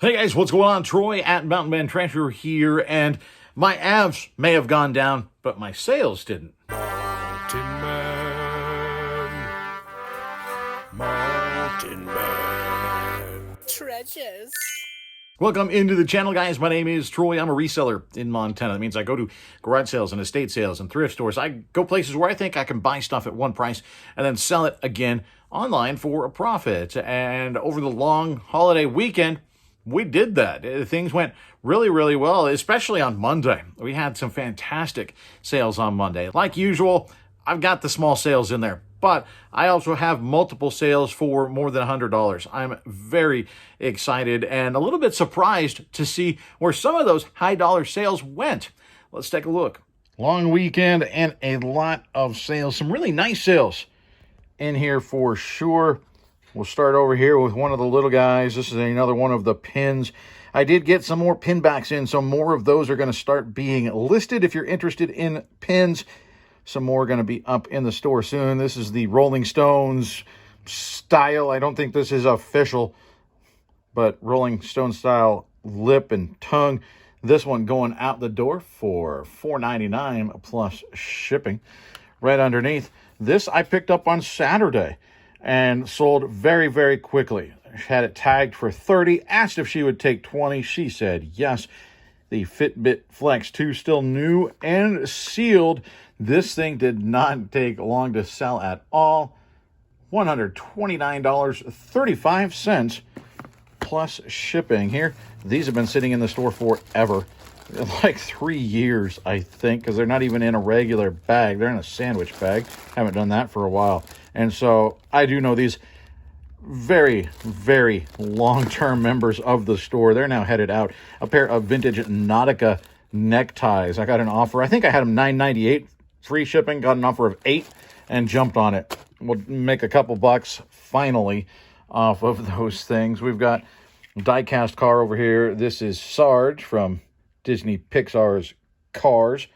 Hey guys, what's going on? Troy at Mountain Man Treasure here, and my abs may have gone down, but my sales didn't. Mountain Man. Treasures. Welcome into the channel, guys. My name is Troy. I'm a reseller in Montana. That means I go to garage sales and estate sales and thrift stores. I go places where I think I can buy stuff at one price and then sell it again online for a profit. And over the long holiday weekend, we did that. Things went really, really well, especially on Monday. We had some fantastic sales on Monday. Like usual, I've got the small sales in there, but I also have multiple sales for more than $100. I'm very excited and a little bit surprised to see where some of those high dollar sales went. Let's take a look. Long weekend and a lot of sales, some really nice sales in here for sure. We'll start over here with one of the little guys. This is another one of the pins. I did get some more pin backs in, so more of those are going to start being listed. If you're interested in pins, some more are going to be up in the store soon. This is the Rolling Stones style. I don't think this is official, but Rolling Stone style lip and tongue. This one going out the door for $4.99 plus shipping. Right underneath, this I picked up on Saturday and sold very, very quickly. Had it tagged for $30, asked if she would take $20. She said yes. The Fitbit Flex 2, still new and sealed. This thing did not take long to sell at all. $129.35 plus shipping here. These have been sitting in the store forever. Like 3 years, I think, because they're not even in a regular bag. They're in a sandwich bag. Haven't done that for a while. And so I do know these very, very long-term members of the store. They're now headed out. A pair of vintage Nautica neckties. I got an offer. I think I had them $9.98 free shipping. Got an offer of $8 and jumped on it. We'll make a couple bucks finally off of those things. We've got die-cast car over here. This is Sarge from Disney Pixar's Cars.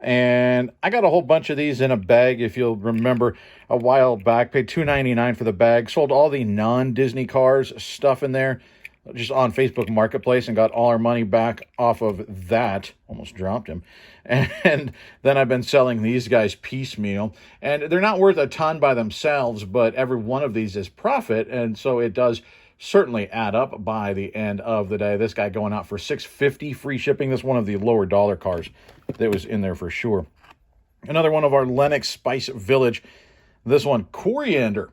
And I got a whole bunch of these in a bag, if you'll remember a while back. Paid $2.99 for the bag. Sold all the non-Disney Cars stuff in there just on Facebook Marketplace and got all our money back off of that. Almost dropped him. And then I've been selling these guys piecemeal. And they're not worth a ton by themselves, but every one of these is profit. And so it does certainly add up by the end of the day. This guy going out for $6.50 free shipping. This is one of the lower dollar cars that was in there for sure. Another one of our Lennox Spice Village. This one, Coriander.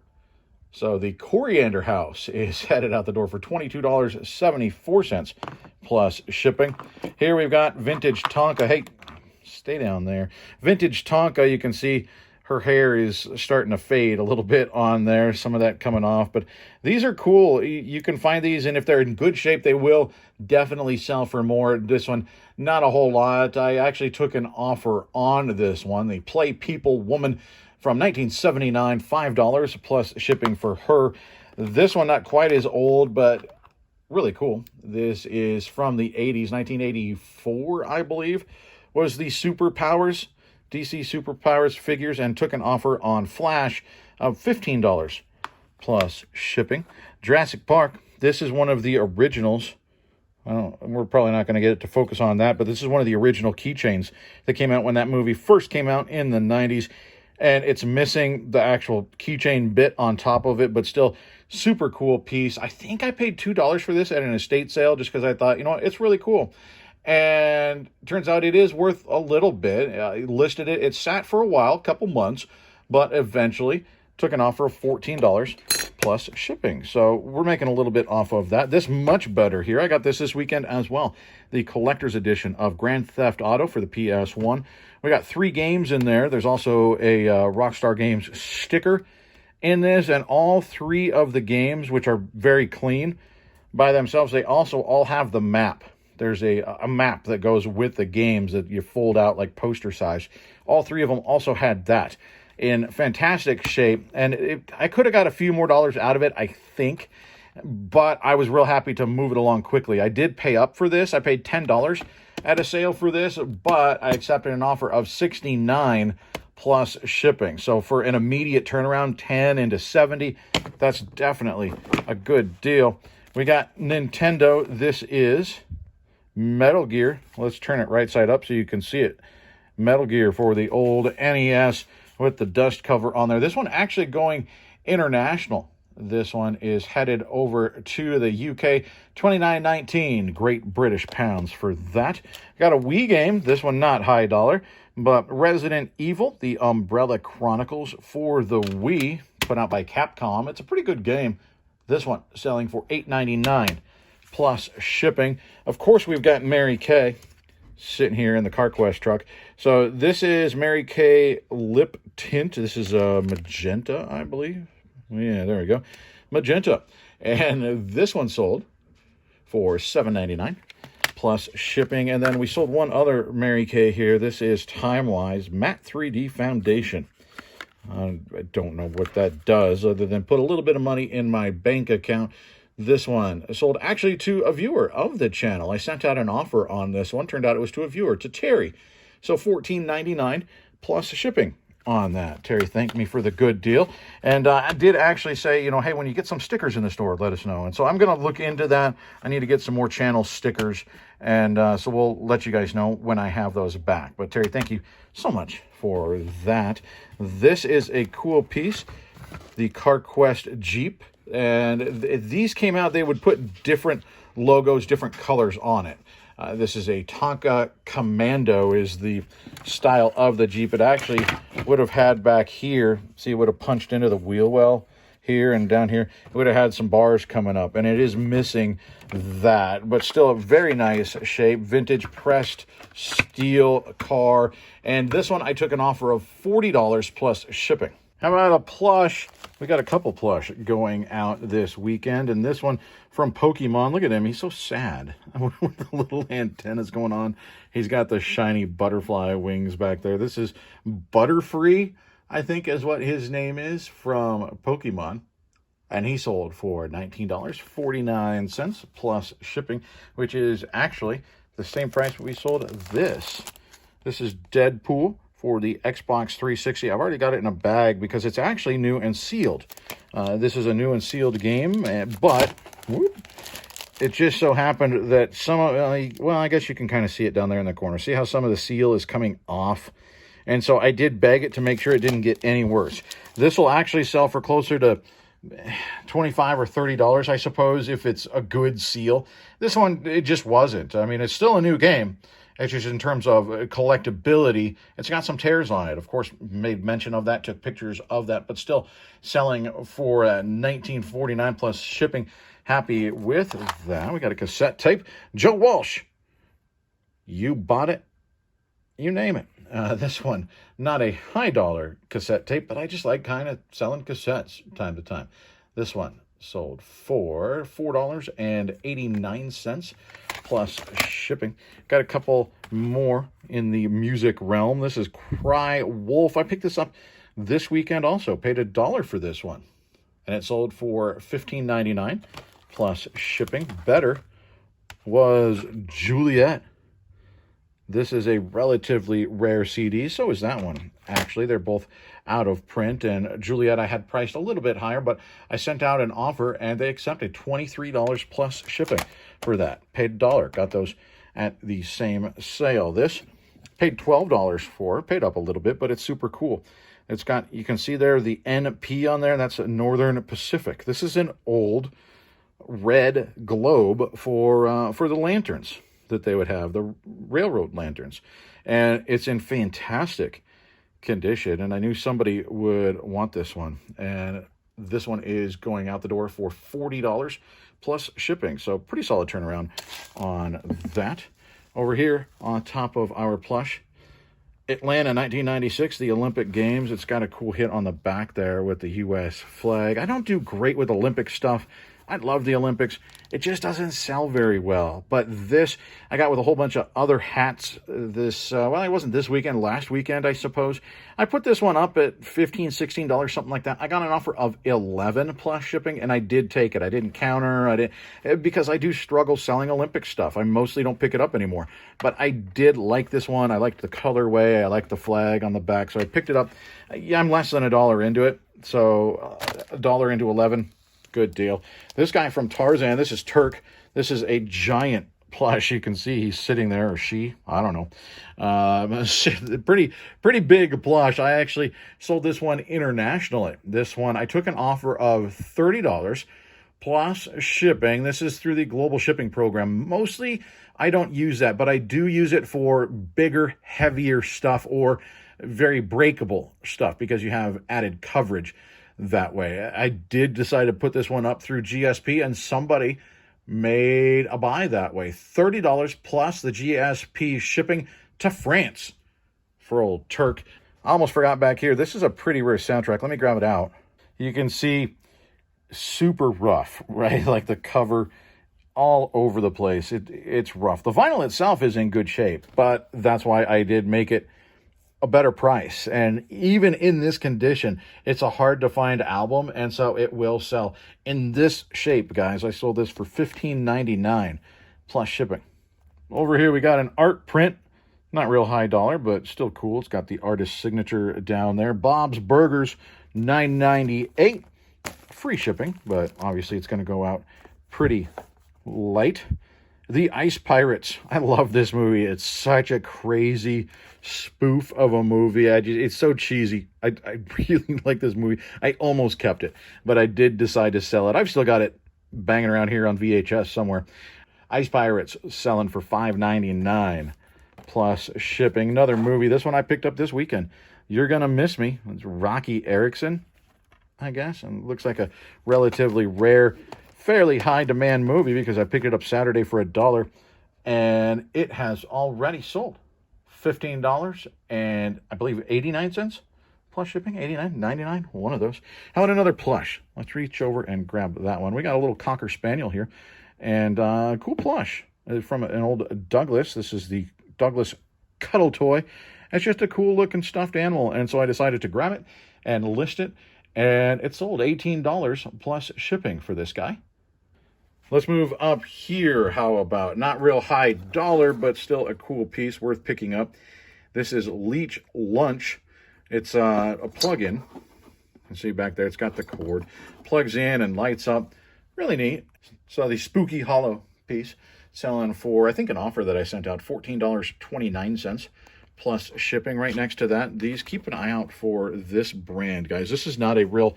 So the Coriander House is headed out the door for $22.74 plus shipping. Here we've got vintage Tonka. Hey, stay down there. Vintage Tonka, you can see her hair is starting to fade a little bit on there. Some of that coming off. But these are cool. You can find these, and if they're in good shape, they will definitely sell for more. This one, not a whole lot. I actually took an offer on this one. The Play People Woman from 1979, $5 plus shipping for her. This one, not quite as old, but really cool. This is from the 80s, 1984, I believe, was the Superpowers. DC Superpowers figures, and took an offer on Flash of $15 plus shipping. Jurassic Park. This is one of the originals. We're probably not going to get it to focus on that, but this is one of the original keychains that came out when that movie first came out in the 90s. And it's missing the actual keychain bit on top of it, but still super cool piece. I think I paid $2 for this at an estate sale just because I thought, you know what, it's really cool. And turns out it is worth a little bit. I listed it. It sat for a while, a couple months, but eventually took an offer of $14 plus shipping. So we're making a little bit off of that. This much better here. I got this weekend as well. The collector's edition of Grand Theft Auto for the PS1. We got 3 games in there. There's also a Rockstar Games sticker in this, and all 3 of the games, which are very clean by themselves, they also all have the map. There's a map that goes with the games that you fold out like poster size. All 3 of them also had that in fantastic shape. And I could have got a few more dollars out of it, I think. But I was real happy to move it along quickly. I did pay up for this. I paid $10 at a sale for this, but I accepted an offer of $69 plus shipping. So for an immediate turnaround, 10 into 70, that's definitely a good deal. We got Nintendo. This is Metal Gear. Let's turn it right side up so you can see it. Metal Gear for the old NES with the dust cover on there. This one actually going international. This one is headed over to the UK, 29.19 Great British pounds for that. Got a Wii game. This one not high dollar, but Resident Evil, the Umbrella Chronicles for the Wii, put out by Capcom. It's a pretty good game. This one selling for $8.99 plus shipping. Of course, we've got Mary Kay sitting here in the CarQuest truck. So this is Mary Kay lip tint. This is magenta, I believe. Yeah, there we go. Magenta. And this one sold for $7.99 plus shipping. And then we sold one other Mary Kay here. This is Timewise Matte 3D Foundation. I don't know what that does other than put a little bit of money in my bank account. This one sold actually to a viewer of the channel. I sent out an offer on this one. Turned out it was to a viewer, to Terry. So $14.99 plus shipping on that. Terry thanked me for the good deal. And I did actually say, you know, hey, when you get some stickers in the store, let us know. And so I'm going to look into that. I need to get some more channel stickers. And so we'll let you guys know when I have those back. But Terry, thank you so much for that. This is a cool piece. The CarQuest Jeep. And these came out, they would put different logos, different colors on it. This is a Tonka Commando is the style of the Jeep. It actually would have had back here, see, it would have punched into the wheel well here and down here. It would have had some bars coming up, and it is missing that, but still a very nice shape. Vintage pressed steel car. And this one, I took an offer of $40 plus shipping. How about a plush? We got a couple plush going out this weekend, and this one from Pokemon. Look at him. He's so sad with the little antennas going on. He's got the shiny butterfly wings back there. This is Butterfree, I think is what his name is, from Pokemon. And he sold for $19.49 plus shipping, which is actually the same price we sold this. This is Deadpool for the Xbox 360. I've already got it in a bag because it's actually new and sealed. This is a new and sealed game, but it just so happened that some of, well, I guess you can kind of see it down there in the corner. See how some of the seal is coming off? And so I did bag it to make sure it didn't get any worse. This will actually sell for closer to $25 or $30, I suppose, if it's a good seal. This one, it just wasn't. I mean, it's still a new game. It's just in terms of collectability, it's got some tears on it. Of course, made mention of that, took pictures of that, but still selling for $19.49 plus shipping. Happy with that. We got a cassette tape. Joe Walsh, you bought it, you name it. This one, not a high dollar cassette tape, but I just like kind of selling cassettes time to time. This one sold for $4.89 plus shipping. Got a couple more in the music realm. This is Cry Wolf. I picked this up this weekend also. Paid $1 for this one. And it sold for $15.99 plus shipping. Better was Juliet. This is a relatively rare CD. So is that one. Actually, they're both out of print. And Juliet I had priced a little bit higher, but I sent out an offer and they accepted $23 plus shipping for that. Paid $1. Got those at the same sale. This paid $12 for. Paid up a little bit, but it's super cool. It's got, you can see there the NP on there. That's Northern Pacific. This is an old red globe for the lanterns that they would have, the railroad lanterns. And it's in fantastic condition. And I knew somebody would want this one. And this one is going out the door for $40 plus shipping. So pretty solid turnaround on that. Over here on top of our plush, Atlanta 1996, the Olympic Games. It's got a cool hit on the back there with the U.S. flag. I don't do great with Olympic stuff. I love the Olympics. It just doesn't sell very well. But this, I got with a whole bunch of other hats this, well, it wasn't this weekend, last weekend, I suppose. I put this one up at $15, $16, something like that. I got an offer of $11 plus shipping, and I did take it. I didn't counter, because I do struggle selling Olympic stuff. I mostly don't pick it up anymore. But I did like this one. I liked the colorway. I liked the flag on the back. So I picked it up. Yeah, I'm less than $1 into it. So $1 into 11. Good deal. This guy from Tarzan, this is Turk. This is a giant plush. You can see he's sitting there, or she, I don't know. Pretty big plush. I actually sold this one internationally. This one, I took an offer of $30 plus shipping. This is through the global shipping program. Mostly, I don't use that, but I do use it for bigger, heavier stuff or very breakable stuff because you have added coverage that way. I did decide to put this one up through GSP, and somebody made a buy that way. $30 plus the GSP shipping to France for old Turk. I almost forgot back here. This is a pretty rare soundtrack. Let me grab it out. You can see super rough, right? Like the cover all over the place. It's rough. The vinyl itself is in good shape, but that's why I did make it a better price. And even in this condition, it's a hard to find album, and so it will sell in this shape, guys. I sold this for $15.99 plus shipping. Over here we got an art print, not real high dollar, but still cool. It's got the artist's signature down there. Bob's Burgers, $9.98, free shipping, but obviously it's going to go out pretty light. The Ice Pirates. I love this movie. It's such a crazy spoof of a movie. It's so cheesy. I really like this movie. I almost kept it, but I did decide to sell it. I've still got it banging around here on VHS somewhere. Ice Pirates selling for $5.99 plus shipping. Another movie. This one I picked up this weekend. You're Gonna Miss Me. It's Rocky Erickson, I guess, and it looks like a relatively rare, fairly high demand movie because I picked it up Saturday for $1, and it has already sold $15 and I believe 89 cents plus shipping. 89, 99, one of those. How about another plush? Let's reach over and grab that one. We got a little Cocker Spaniel here, and cool plush from an old Douglas. This is the Douglas Cuddle Toy. It's just a cool looking stuffed animal, and so I decided to grab it and list it, and it sold $18 plus shipping for this guy. Let's move up here. How about, not real high dollar, but still a cool piece worth picking up. This is Leech Lunch. It's a plug-in. You can see back there, it's got the cord. Plugs in and lights up. Really neat. So the spooky hollow piece selling for, I think, an offer that I sent out, $14.29 plus shipping. Right next to that, these, keep an eye out for this brand, guys. This is not a real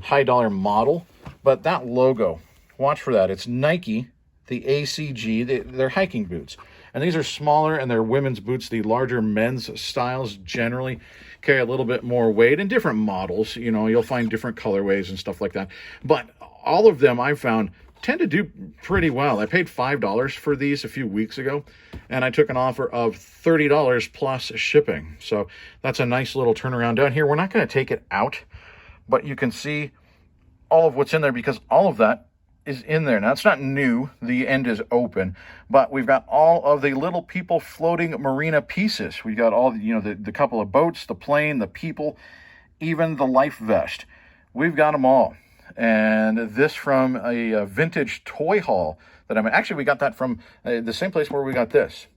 high dollar model, but that logo, watch for that. It's Nike, the ACG. They're hiking boots. And these are smaller, and they're women's boots. The larger men's styles generally carry a little bit more weight, and different models. You know, you'll find different colorways and stuff like that. But all of them I've found tend to do pretty well. I paid $5 for these a few weeks ago, and I took an offer of $30 plus shipping. So that's a nice little turnaround down here. We're not going to take it out, but you can see all of what's in there because all of that is in there. Now, it's not new. The end is open, but we've got all of the little people floating marina pieces. We've got all, the couple of boats, the plane, the people, even the life vest. We've got them all. And this from a vintage toy haul that we got that from the same place where we got this,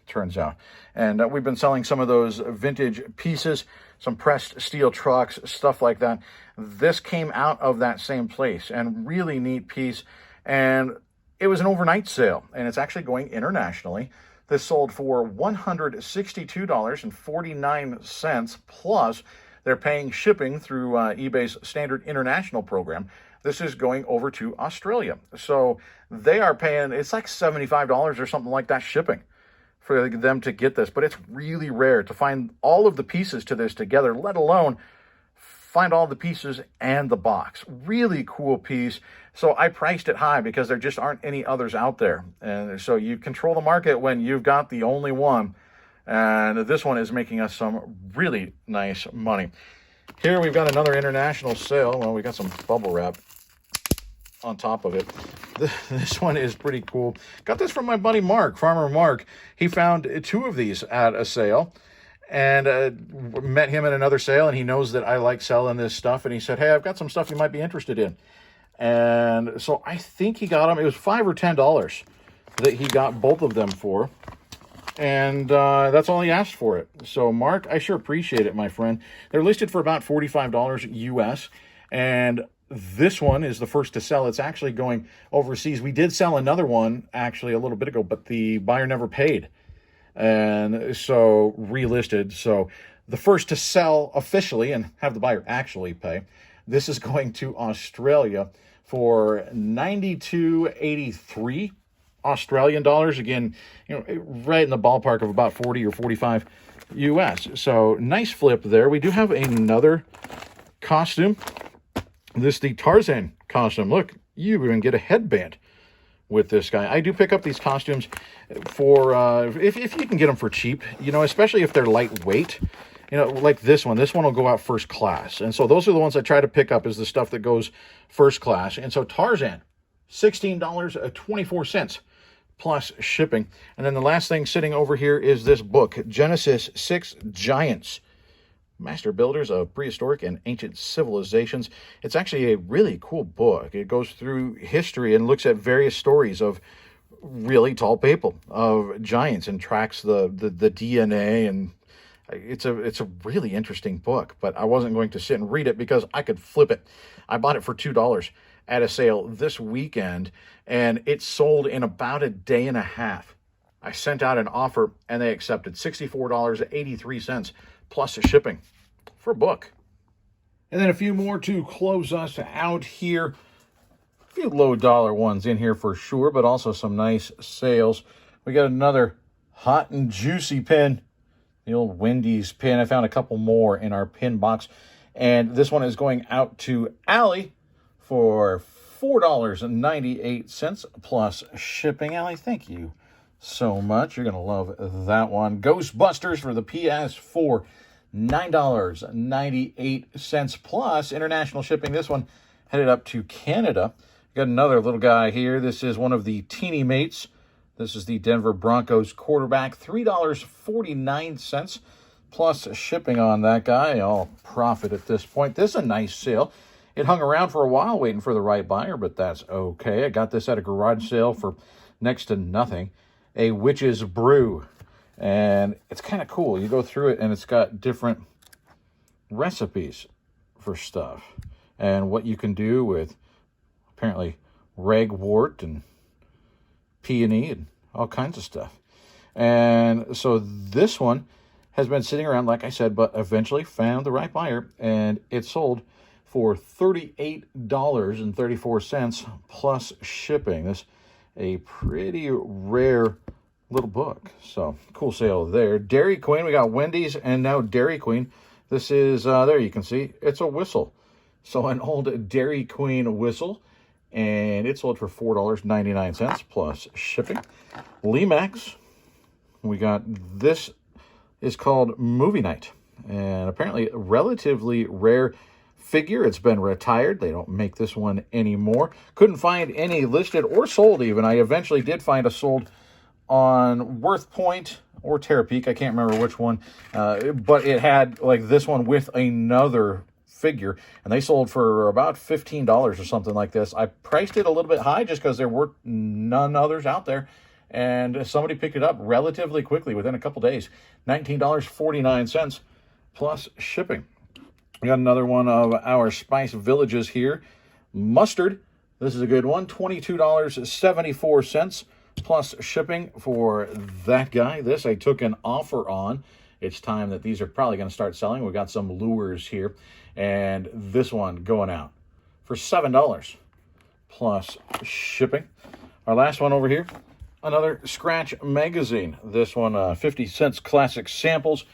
turns out. And we've been selling some of those vintage pieces, some pressed steel trucks, stuff like that. This came out of that same place, and really neat piece. And it was an overnight sale, and it's actually going internationally. This sold for $162.49 plus they're paying shipping through eBay's standard international program. This is going over to Australia. So they are paying, it's like $75 or something like that shipping for them to get this. But it's really rare to find all of the pieces to this together, let alone find all the pieces and the box. Really cool piece. So I priced it high because there just aren't any others out there. And so you control the market when you've got the only one. And this one is making us some really nice money. Here we've got another international sale. Well, we got some bubble wrap on top of it. This one is pretty cool. Got this from my buddy Mark, Farmer Mark. He found two of these at a sale, and met him at another sale, and he knows that I like selling this stuff, and he said, hey, I've got some stuff you might be interested in. And so I think he got them. It was $5 or $10 that he got both of them for. And that's all he asked for it. So, Mark, I sure appreciate it, my friend. They're listed for about $45 US. And this one is the first to sell. It's actually going overseas. We did sell another one actually a little bit ago, but the buyer never paid. And so relisted. So the first to sell officially and have the buyer actually pay. This is going to Australia for $92.83 Australian dollars. Again, right in the ballpark of about 40 or 45 US. So nice flip there. We do have another costume. This is the Tarzan costume. Look, you even get a headband with this guy. I do pick up these costumes for if you can get them for cheap, especially if they're lightweight. Like this one. This one will go out first class. And so those are the ones I try to pick up, is the stuff that goes first class. And so Tarzan, $16.24 plus shipping. And then the last thing sitting over here is this book, Genesis 6 Giants, Master Builders of Prehistoric and Ancient Civilizations. It's actually a really cool book. It goes through history and looks at various stories of really tall people, of giants, and tracks the DNA. And it's a really interesting book, but I wasn't going to sit and read it because I could flip it. I bought it for $2 at a sale this weekend, and it sold in about a day and a half. I sent out an offer, and they accepted $64.83 plus shipping for a book. And then a few more to close us out here. A few low dollar ones in here for sure, but also some nice sales. We got another hot and juicy pin, the old Wendy's pin. I found a couple more in our pin box, and this one is going out to Allie for $4.98 plus shipping. Allie, thank you so much. You're going to love that one. Ghostbusters for the PS4, $9.98 plus international shipping. This one headed up to Canada. Got another little guy here. This is one of the teeny mates. This is the Denver Broncos quarterback, $3.49 plus shipping on that guy. All profit at this point. This is a nice sale. It hung around for a while waiting for the right buyer, but that's okay. I got this at a garage sale for next to nothing. A Witch's Brew. And it's kind of cool. You go through it, and it's got different recipes for stuff. And what you can do with, apparently, ragwort and peony and all kinds of stuff. And so this one has been sitting around, like I said, but eventually found the right buyer, and it sold for $38.34 plus shipping. This a pretty rare little book. So cool sale there. Dairy Queen, we got Wendy's and now Dairy Queen. This is, there you can see, it's a whistle. So an old Dairy Queen whistle, and it sold for $4.99 plus shipping. Limax, we got, this is called Movie Night, and apparently a relatively rare figure. It's been retired. They don't make this one anymore. Couldn't find any listed or sold even. I eventually did find a sold on Worth Point or Terapeak. I can't remember which one, but it had like this one with another figure, and they sold for about $15 or something like this. I priced it a little bit high just because there were none others out there, and somebody picked it up relatively quickly within a couple days. $19.49 plus shipping. We got another one of our Spice Villages here. Mustard, this is a good one, $22.74 plus shipping for that guy. This I took an offer on. It's time that these are probably going to start selling. We got some lures here, and this one going out for $7 plus shipping. Our last one over here, another Scratch magazine. This one, 50 cents classic samples.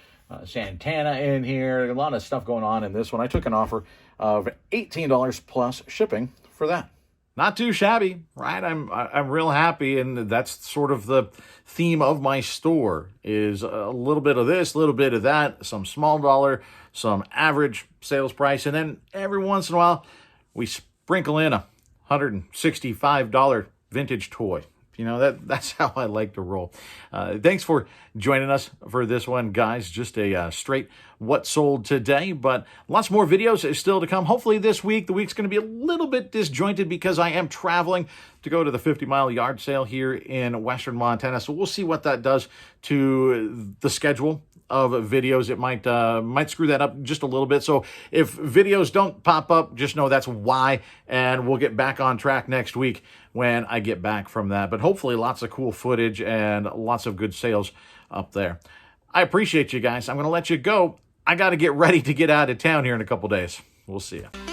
Santana in here. A lot of stuff going on in this one. I took an offer of $18 plus shipping for that. Not too shabby, right? I'm real happy, and that's sort of the theme of my store, is a little bit of this, a little bit of that, some small dollar, some average sales price, and then every once in a while we sprinkle in a $165 vintage toy. You know, that's how I like to roll. Thanks for joining us for this one, guys. Just a straight what sold today, but lots more videos still to come. Hopefully this week, the week's going to be a little bit disjointed because I am traveling to go to the 50-mile yard sale here in Western Montana. So we'll see what that does to the schedule of videos, it might screw that up just a little bit. So if videos don't pop up, just know that's why, and we'll get back on track next week when I get back from that. But hopefully lots of cool footage and lots of good sales up there. I appreciate you guys. I'm going to let you go. I got to get ready to get out of town here in a couple days. We'll see you.